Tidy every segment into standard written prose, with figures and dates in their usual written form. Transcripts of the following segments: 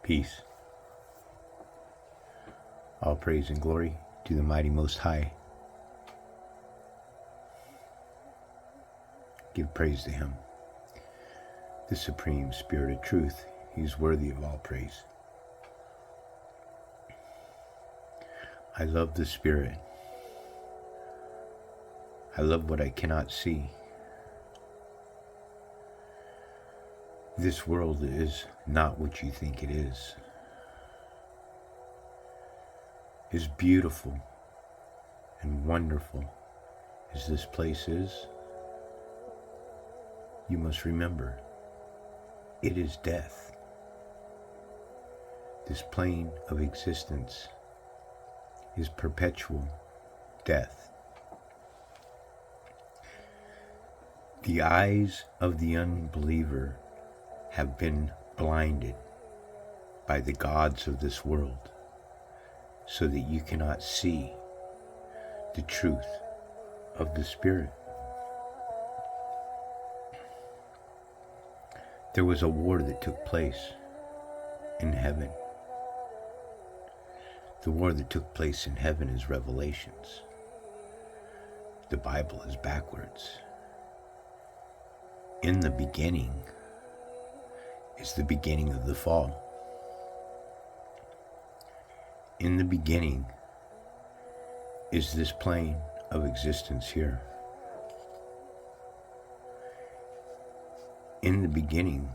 Peace. All praise and glory to the mighty Most High. Give praise to Him, the Supreme Spirit of Truth. He is worthy of all praise. I love the Spirit. I love what I cannot see. This world is not what you think it is. As beautiful and wonderful as this place is, you must remember, it is death. This plane of existence is perpetual death. The eyes of the unbeliever have been blinded by the gods of this world, so that you cannot see the truth of the Spirit. There was a war that took place in heaven. The war that took place in heaven is Revelations. The Bible is backwards. In the beginning is the beginning of the fall. In the beginning is this plane of existence here. In the beginning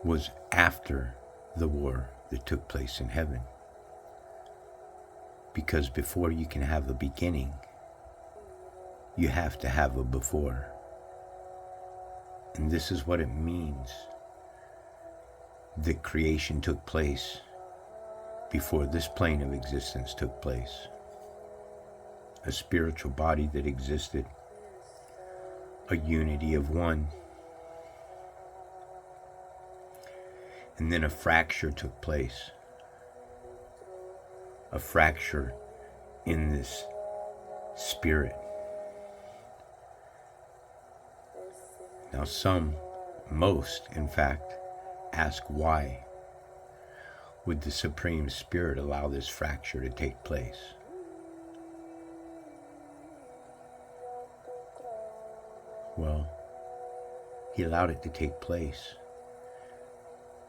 was after the war that took place in heaven. Because before you can have a beginning, you have to have a before. And this is what it means that creation took place before this plane of existence took place. A spiritual body that existed, a unity of one. And then a fracture took place. A fracture in this spirit. Now most, in fact, ask why would the Supreme Spirit allow this fracture to take place? Well, He allowed it to take place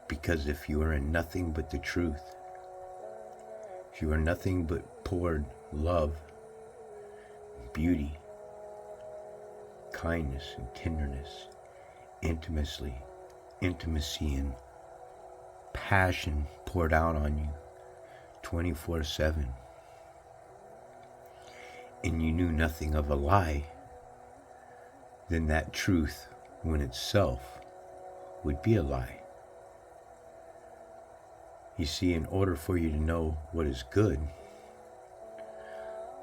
because if you are in nothing but the truth, if you are nothing but poured love, beauty, kindness and tenderness, intimacy and passion poured out on you 24/7, and you knew nothing of a lie, then that truth when itself would be a lie. You see, in order for you to know what is good,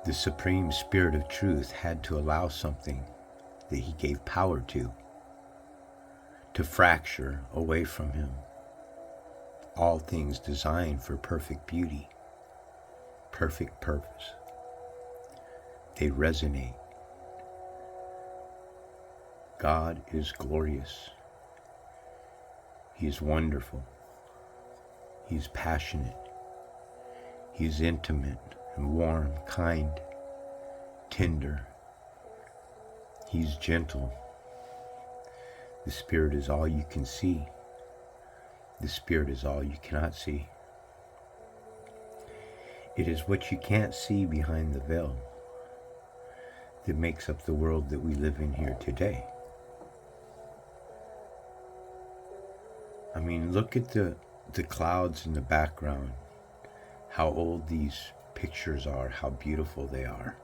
the Supreme Spirit of Truth had to allow something that He gave power to fracture away from Him. All things designed for perfect beauty, perfect purpose. They resonate. God is glorious. He is wonderful. He's passionate. He's intimate and warm, kind, tender. He's gentle. The Spirit is all you can see. The Spirit is all you cannot see. It is what you can't see behind the veil that makes up the world that we live in here today. I mean, look at the clouds in the background, how old these pictures are, how beautiful they are.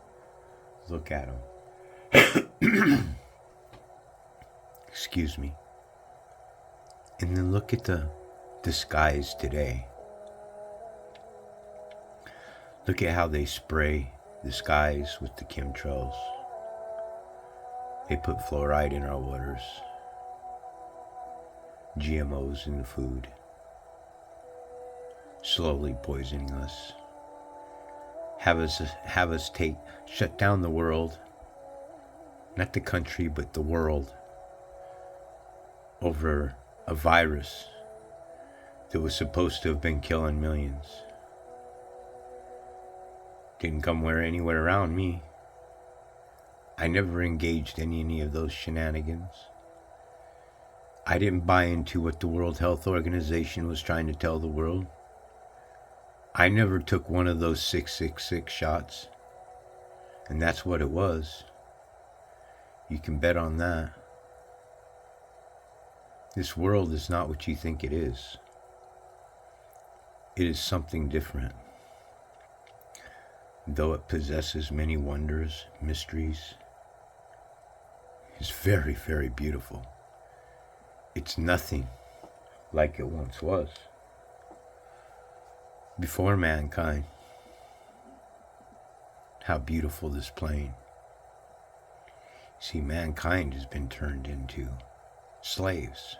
Look at them. Excuse me. And then look at the skies today. Look at how they spray the skies with the chemtrails. They put fluoride in our waters, GMOs in the food, slowly poisoning us. Have us shut down the world, not the country, but the world, over a virus that was supposed to have been killing millions. Didn't come anywhere around me. I never engaged in any of those shenanigans. I didn't buy into what the World Health Organization was trying to tell the world. I never took one of those 666 shots. And that's what it was. You can bet on that. This world is not what you think it is. It is something different. Though it possesses many wonders, mysteries, it's very, very beautiful. It's nothing like it once was. Before mankind, how beautiful this plane. See, mankind has been turned into slaves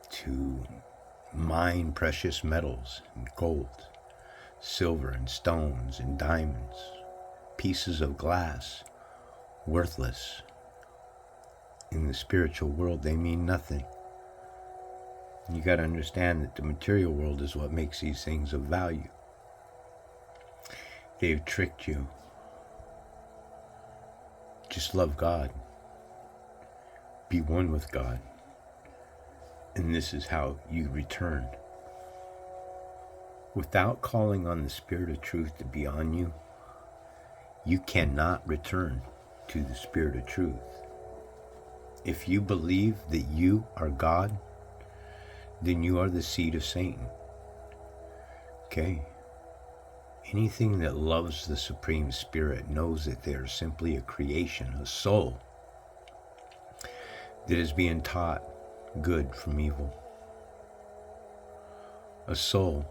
to mine precious metals and gold, silver and stones and diamonds, pieces of glass, worthless. In the spiritual world, they mean nothing. You got to understand that the material world is what makes these things of value. They've tricked you. Just love God. Be one with God. And this is how you return. Without calling on the Spirit of truth to be on you, you cannot return to the Spirit of truth. If you believe that you are God, then you are the seed of Satan. Okay? Anything that loves the Supreme Spirit knows that they are simply a creation, a soul that is being taught good from evil. A soul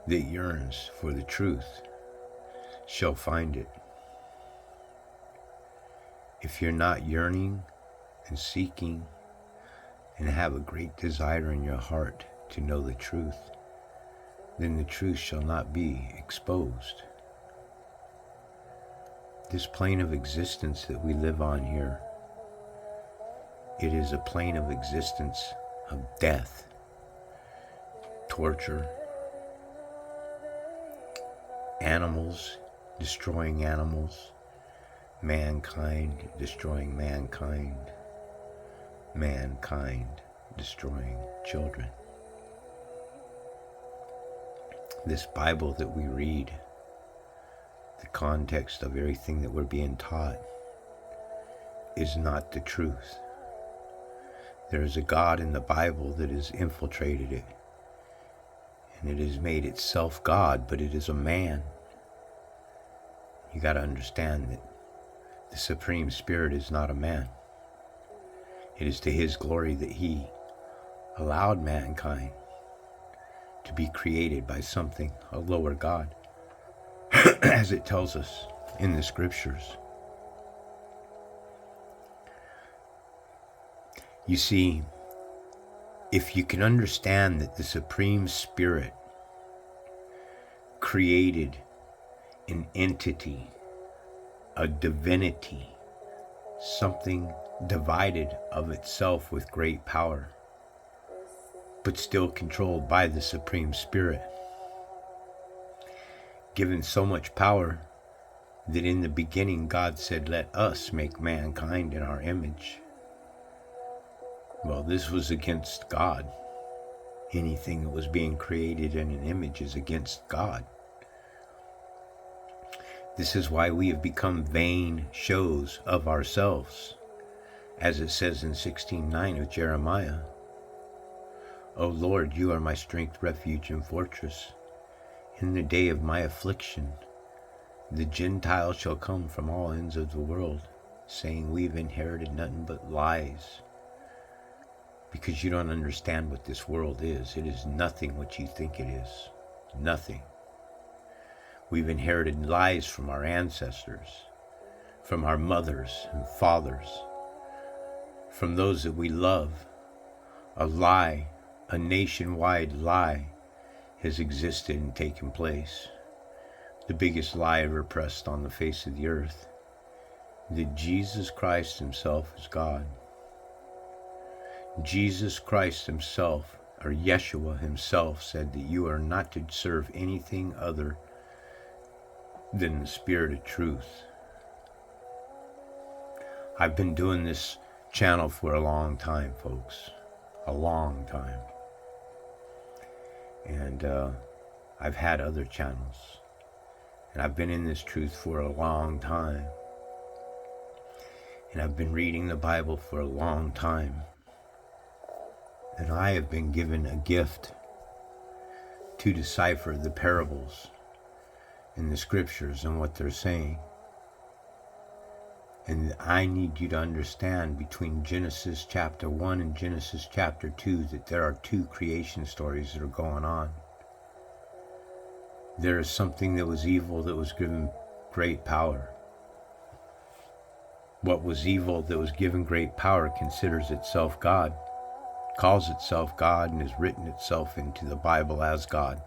that yearns for the truth shall find it. If you're not yearning and seeking and have a great desire in your heart to know the truth, then the truth shall not be exposed. This plane of existence that we live on here, it is a plane of existence of death, torture, animals destroying animals, mankind destroying mankind, mankind destroying children. This Bible that we read, the context of everything that we're being taught, is not the truth. There is a God in the Bible that has infiltrated it, and it has made itself God, but it is a man. You got to understand that the Supreme Spirit is not a man. It is to His glory that He allowed mankind to be created by something, a lower God, as it tells us in the scriptures. You see, if you can understand that the Supreme Spirit created an entity, a divinity, something divided of itself with great power, but still controlled by the Supreme Spirit, given so much power that in the beginning God said, "Let us make mankind in our image." Well, this was against God. Anything that was being created in an image is against God. This is why we have become vain shows of ourselves, as it says in 16:9 of Jeremiah. O Lord, you are my strength, refuge, and fortress. In the day of my affliction, the Gentiles shall come from all ends of the world, saying, we've inherited nothing but lies. Because you don't understand what this world is. It is nothing what you think it is. Nothing. We've inherited lies from our ancestors, from our mothers and fathers, from those that we love. A lie, a nationwide lie, has existed and taken place. The biggest lie ever pressed on the face of the earth, that Jesus Christ Himself is God. Jesus Christ Himself or Yeshua himself said that you are not to serve anything other than the Spirit of truth. I've been doing this channel for a long time, folks. A long time. And I've had other channels. And I've been in this truth for a long time. And I've been reading the Bible for a long time. And I have been given a gift to decipher the parables in the scriptures and what they're saying. And I need you to understand between Genesis chapter 1 and Genesis chapter 2 that there are two creation stories that are going on. There is something that was evil that was given great power. What was evil that was given great power considers itself God, calls itself God, and has written itself into the Bible as God.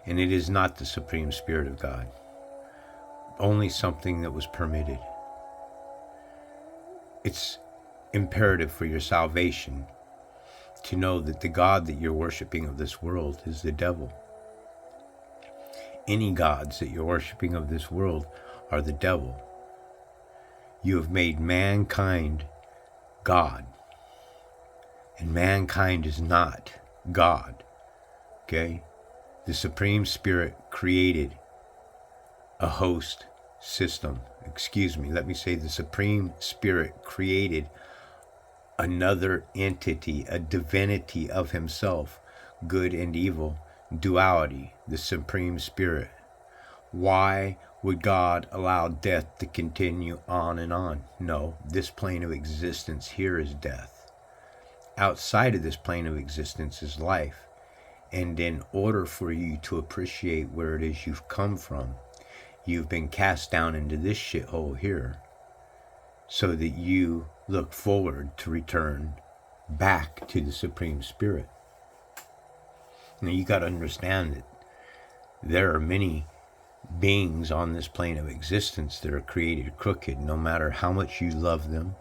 And it is not the Supreme Spirit of God, only something that was permitted. It's imperative for your salvation to know that the God that you're worshiping of this world is the devil. Any gods that you're worshiping of this world are the devil. You have made mankind God, and mankind is not God. Okay? The Supreme Spirit created a host system. Let me say the Supreme Spirit created another entity, a divinity of himself, good and evil, duality, the Supreme Spirit. Why would God allow death to continue on and on? No, this plane of existence here is death. Outside of this plane of existence is life. And in order for you to appreciate where it is you've come from, you've been cast down into this shithole here so that you look forward to return back to the Supreme Spirit. Now you got to understand that there are many beings on this plane of existence that are created crooked. No matter how much you love them,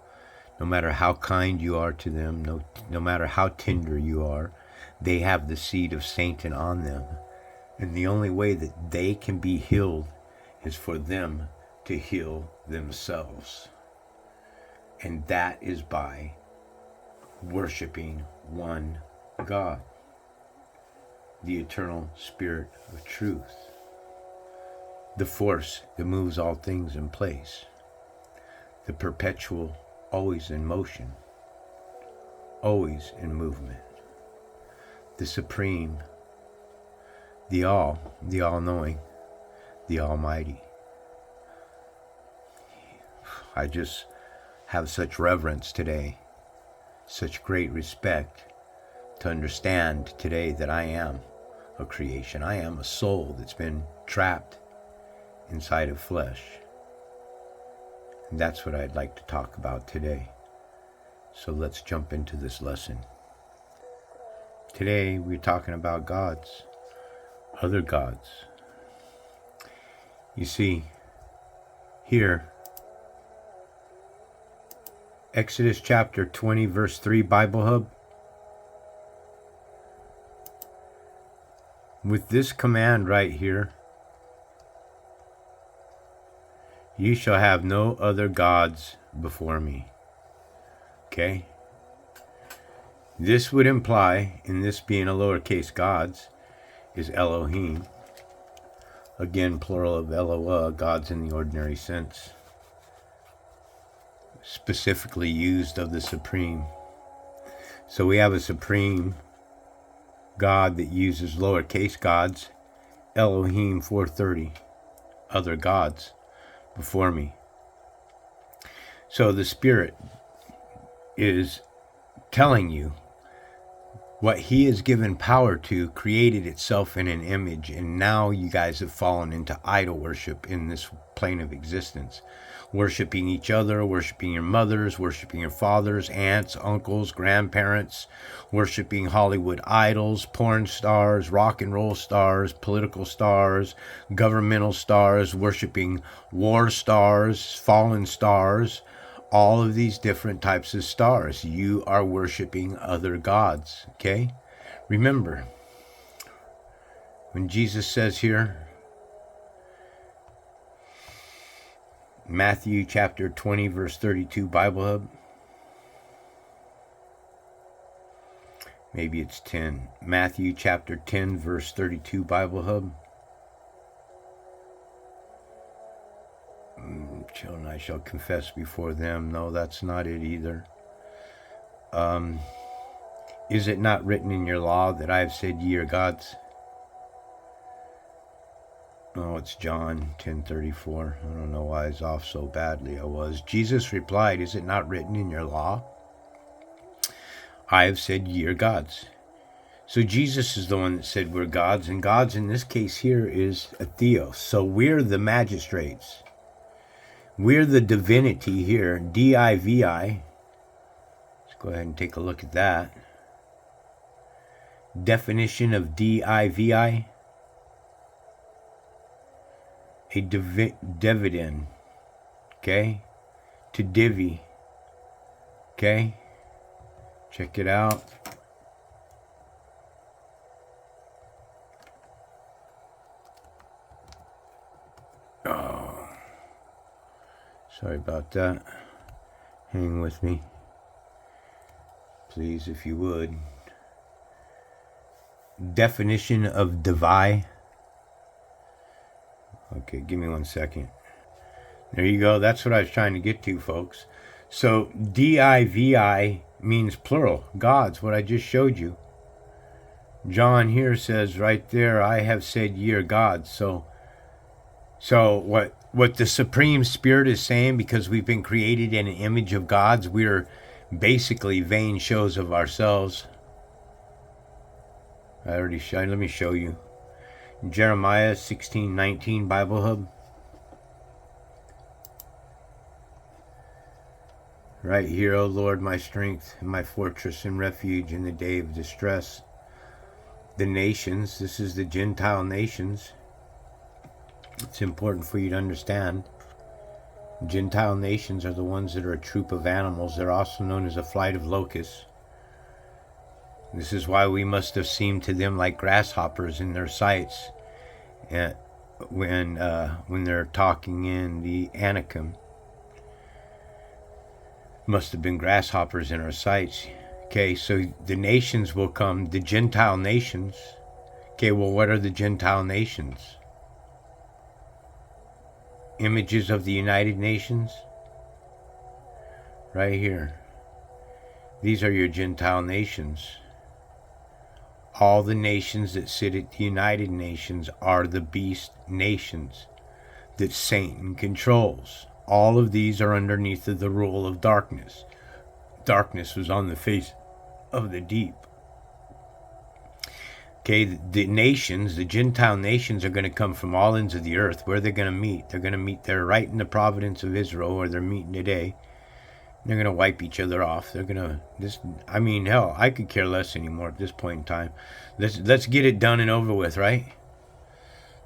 no matter how kind you are to them, no matter how tender you are, they have the seed of Satan on them. And the only way that they can be healed is for them to heal themselves. And that is by worshiping one God, the eternal Spirit of truth, the force that moves all things in place, the perpetual, always in motion, always in movement, the supreme, the all-knowing, the Almighty. I just have such reverence today, such great respect to understand today that I am a creation. I am a soul that's been trapped inside of flesh. And that's what I'd like to talk about today. So let's jump into this lesson. Today we're talking about gods, other gods. You see, here, Exodus chapter 20, verse 3, Bible Hub. With this command right here, you shall have no other gods before me. Okay? This would imply, in this being a lowercase gods, is Elohim. Again, plural of Eloah, gods in the ordinary sense. Specifically used of the Supreme. So we have a Supreme God that uses lowercase gods, Elohim 430, other gods before me. So the Spirit is telling you what he has given power to created itself in an image, and now you guys have fallen into idol worship in this plane of existence. Worshipping each other, worshipping your mothers, worshipping your fathers, aunts, uncles, grandparents, worshipping Hollywood idols, porn stars, rock and roll stars, political stars, governmental stars, worshipping war stars, fallen stars, all of these different types of stars. You are worshiping other gods, okay? Remember, when Jesus says here, Matthew chapter 20, verse 32, Bible Hub. Maybe it's 10. Matthew chapter 10, verse 32, Bible Hub. Children, I shall confess before them. No, that's not it either. Is it not written in your law that I have said ye are gods? Oh, it's John 10:34. I don't know why I was off so badly. I was. Jesus replied, is it not written in your law? I have said ye are gods. So Jesus is the one that said we're gods, and gods in this case here is a theos. So we're the magistrates. We're the divinity here, D-I-V-I. Let's go ahead and take a look at that. Definition of D-I-V-I. A dividend, okay? To divvy, okay? Check it out. Oh, sorry about that. Hang with me, please, if you would. Definition of divide. Okay, give me 1 second. There you go. That's what I was trying to get to, folks. So D-I-V-I means plural. Gods, what I just showed you. John here says right there, I have said ye are gods. So what the Supreme Spirit is saying, because we've been created in an image of gods, we're basically vain shows of ourselves. Let me show you. Jeremiah 16:19, Bible Hub. Right here, O Lord, my strength and my fortress and refuge in the day of distress. The nations, this is the Gentile nations. It's important for you to understand. Gentile nations are the ones that are a troop of animals. They're also known as a flight of locusts. This is why we must have seemed to them like grasshoppers in their sights when they're talking in the Anakim. Must have been grasshoppers in our sights. Okay, so the nations will come, the Gentile nations. Okay, well, what are the Gentile nations? Images of the United Nations? Right here. These are your Gentile nations. All the nations that sit at the United Nations are the beast nations that Satan controls. All of these are underneath of the rule of darkness. Darkness was on the face of the deep. Okay, the nations, the Gentile nations, are going to come from all ends of the earth. Where they're going to meet? They're going to meet there right in the providence of Israel, where they're meeting today. They're going to wipe each other off. They're going to, hell, I could care less anymore at this point in time. Let's get it done and over with, right?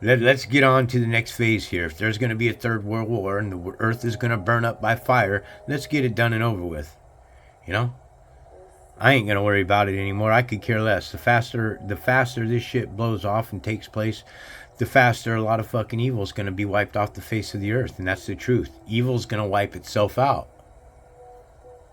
Let's get on to the next phase here. If there's going to be a third world war and the earth is going to burn up by fire, let's get it done and over with. You know? I ain't going to worry about it anymore. I could care less. The faster this shit blows off and takes place, the faster a lot of fucking evil is going to be wiped off the face of the earth. And that's the truth. Evil's going to wipe itself out.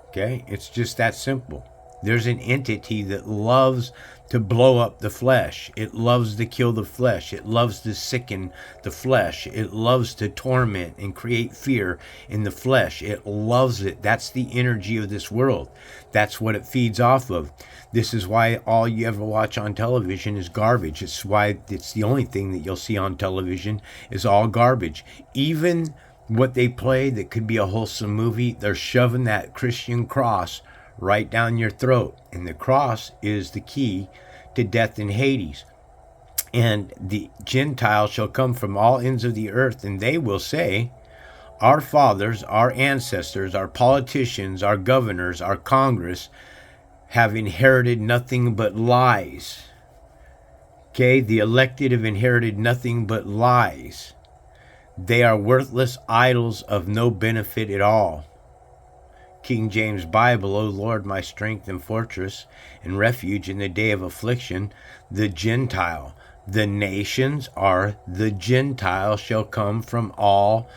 Okay? It's just that simple. There's an entity that loves to blow up the flesh. It loves to kill the flesh. It loves to sicken the flesh. It loves to torment and create fear in the flesh. It loves it. That's the energy of this world. That's what it feeds off of. This is why all you ever watch on television is garbage. It's why it's the only thing that you'll see on television is all garbage. Even what they play that could be a wholesome movie, they're shoving that Christian cross right down your throat. And the cross is the key to death in Hades. And the Gentiles shall come from all ends of the earth, and they will say, our fathers, our ancestors, our politicians, our governors, our Congress have inherited nothing but lies. Okay, the elected have inherited nothing but lies. They are worthless idols of no benefit at all. King James Bible, O Lord, my strength and fortress and refuge in the day of affliction, the Gentile. The nations are the Gentile shall come from all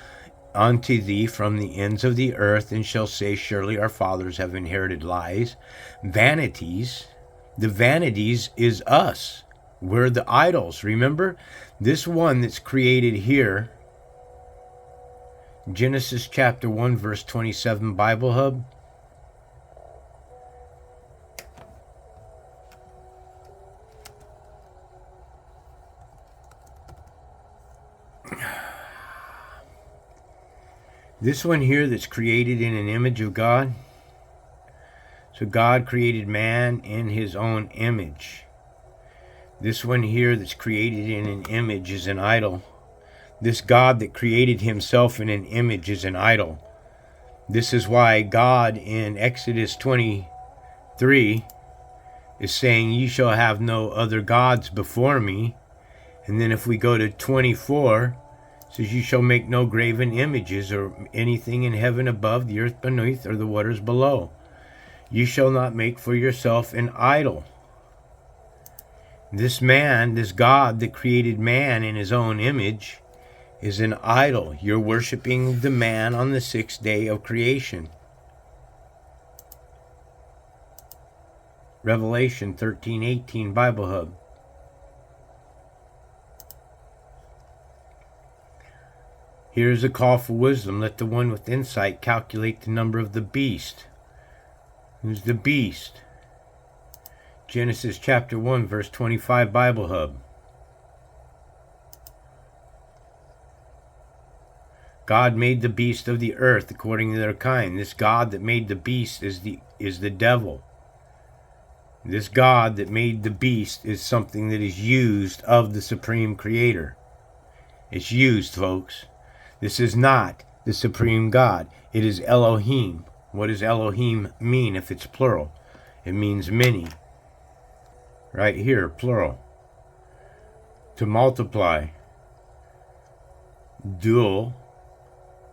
unto thee from the ends of the earth, and shall say, surely our fathers have inherited lies. Vanities. The vanities is us. We're the idols. Remember? This one that's created here, Genesis chapter 1, verse 27, Bible Hub. This one here that's created in an image of God. So God created man in his own image. This one here that's created in an image is an idol. This God that created himself in an image is an idol. This is why God in Exodus 23 is saying, ye shall have no other gods before me. And then if we go to 24, it says, you shall make no graven images or anything in heaven above, the earth beneath, or the waters below. You shall not make for yourself an idol. This man, this God that created man in his own image, is an idol. You're worshiping the man on the sixth day of creation. Revelation 13:18, Bible Hub. Here's a call for wisdom. Let the one with insight calculate the number of the beast. Who's the beast? Genesis chapter 1, verse 25, Bible Hub. God made the beast of the earth according to their kind. This God that made the beast is the devil. This God that made the beast is something that is used of the supreme creator. It's used, folks. This is not the supreme God. It is Elohim. What does Elohim mean if it's plural? It means many. Right here, plural. To multiply. Dual.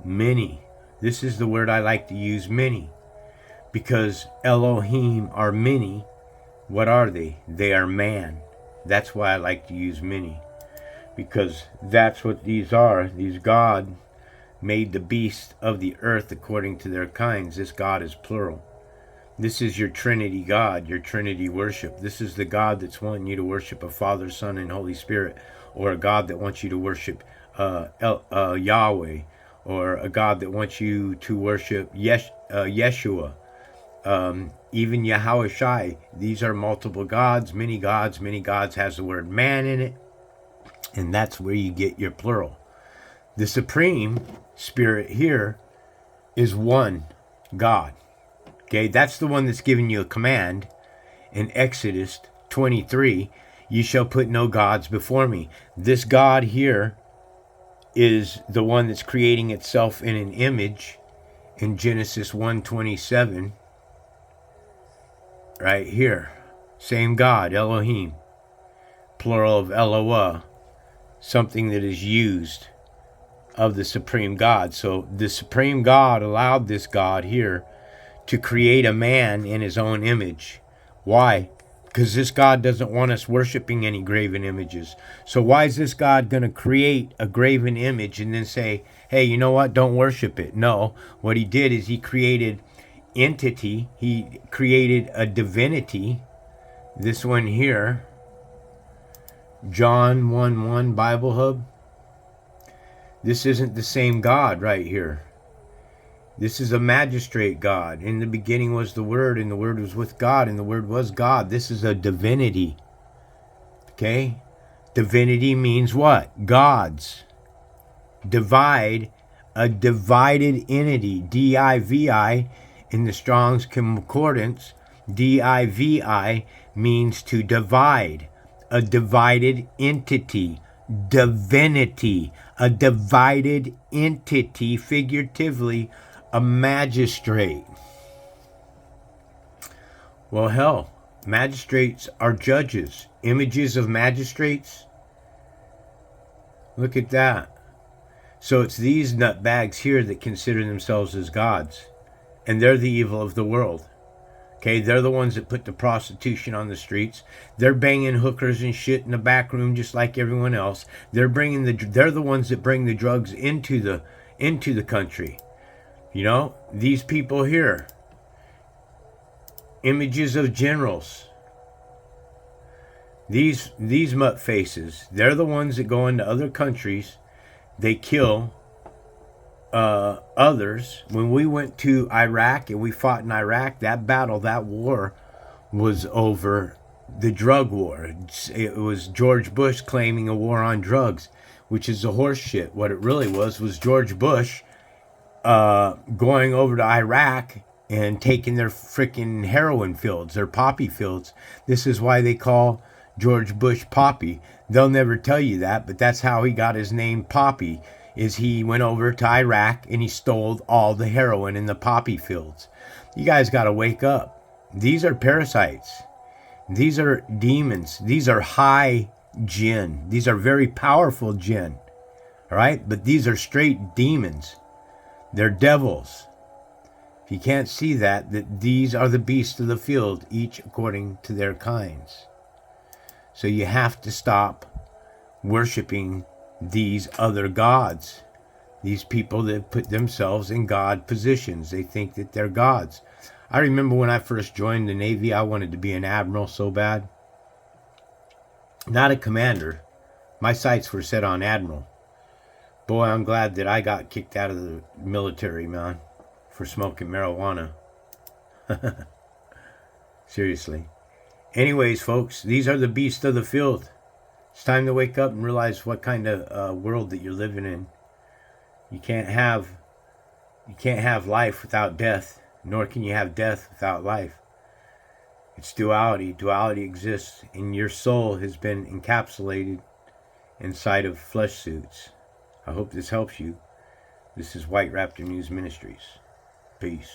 Many. This is the word I like to use, many. Because Elohim are many. What are they? They are man. That's why I like to use many. Because that's what these are. These God made the beasts of the earth according to their kinds. This God is plural. This is your Trinity God, your Trinity worship. This is the God that's wanting you to worship a Father, Son, and Holy Spirit. Or a God that wants you to worship Yahweh. Or a God that wants you to worship Yeshua. Even Yahweh Shai. These are multiple gods, many gods. Many gods has the word man in it. And that's where you get your plural. The Supreme Spirit here is one God. Okay, that's the one that's giving you a command in Exodus 23. You shall put no gods before me. This God here is the one that's creating itself in an image in Genesis 1:27. Right here. Same God, Elohim. Plural of Eloah. Something that is used of the Supreme God. So the Supreme God allowed this God here to create a man in his own image. Why? Because this God doesn't want us worshiping any graven images. So why is this God going to create a graven image and then say, hey, you know what? Don't worship it. No. What he did is he created entity. He created a divinity. This one here. John 1:1 Bible Hub. This isn't the same God right here. This is a magistrate God. In the beginning was the Word, and the Word was with God, and the Word was God. This is a divinity. Okay? Divinity means what? Gods. Divide, a divided entity. D-I-V-I in the Strong's Concordance. D-I-V-I means to divide. A divided entity. Divinity. A divided entity, figuratively, a magistrate. Well, hell, magistrates are judges. Images of magistrates. Look at that. So it's these nutbags here that consider themselves as gods. and they're the evil of the world. Okay, they're the ones that put the prostitution on the streets. They're banging hookers and shit in the back room just like everyone else. They're the ones that bring the drugs into the country. You know, these people here, images of generals. These mutt faces, they're the ones that go into other countries. They kill others. When we went to Iraq and we fought in Iraq, that battle, that war was over the drug war. It was George Bush claiming a war on drugs, which is a horse shit. What it really was George Bush going over to Iraq and taking their freaking heroin fields, their poppy fields. This is why they call George Bush Poppy. They'll never tell you that, but that's how he got his name Poppy, is he went over to Iraq and he stole all the heroin in the poppy fields. You guys got to wake up. These are parasites. These are demons. These are high jinn. These are very powerful jinn. All right? But these are straight demons. They're devils. If you can't see that these are the beasts of the field, each according to their kinds. So you have to stop worshiping these other gods. These people that put themselves in God positions. They think that they're gods. I remember when I first joined the Navy, I wanted to be an admiral so bad. Not a commander. My sights were set on admiral. Boy, I'm glad that I got kicked out of the military, man, for smoking marijuana. Seriously. Anyways, folks, these are the beasts of the field. It's time to wake up and realize what kind of world that you're living in. You can't have life without death, nor can you have death without life. It's duality. Duality exists, and your soul has been encapsulated inside of flesh suits. I hope this helps you. This is White Raptor News Ministries. Peace.